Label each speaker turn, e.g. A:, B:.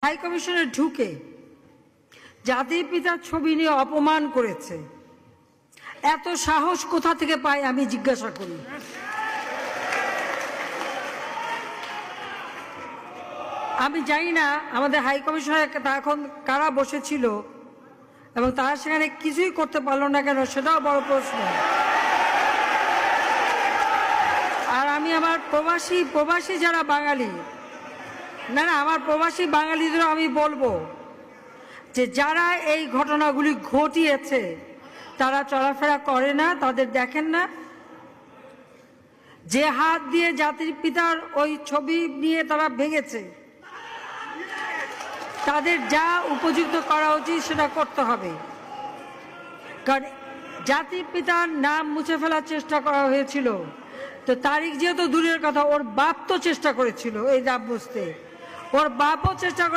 A: High কমিশনে ঢুকে জাতির পিতার ছবি নিয়ে অপমান করেছে। এত সাহস কোথা থেকে পায় আমি জিজ্ঞাসা করি। আমি জানি না আমাদের হাই কমিশনার এখন কারা বসেছিল এবং তারা সেখানে কিছুই করতে পারলো না কেন, সেটাও বড় প্রশ্ন। আর আমি আমার প্রবাসী যারা বাঙালি, না আমার প্রবাসী বাঙালিদেরও আমি বলবো যে যারা এই ঘটনাগুলি ঘটিয়েছে তারা চলাফেরা করে না, তাদের দেখেন না। যে হাত দিয়ে জাতির পিতার ওই ছবি নিয়ে তারা ভেঙেছে, তাদের যা উপযুক্ত করা উচিত সেটা করতে হবে। কারণ জাতির পিতার নাম মুছে ফেলার চেষ্টা করা হয়েছিল, তো তারিখ যেহেতু দূরের কথা, ওর বাপ তো চেষ্টা করেছিল এই নাম মুছতে, ওর বাপও চেষ্টা করে।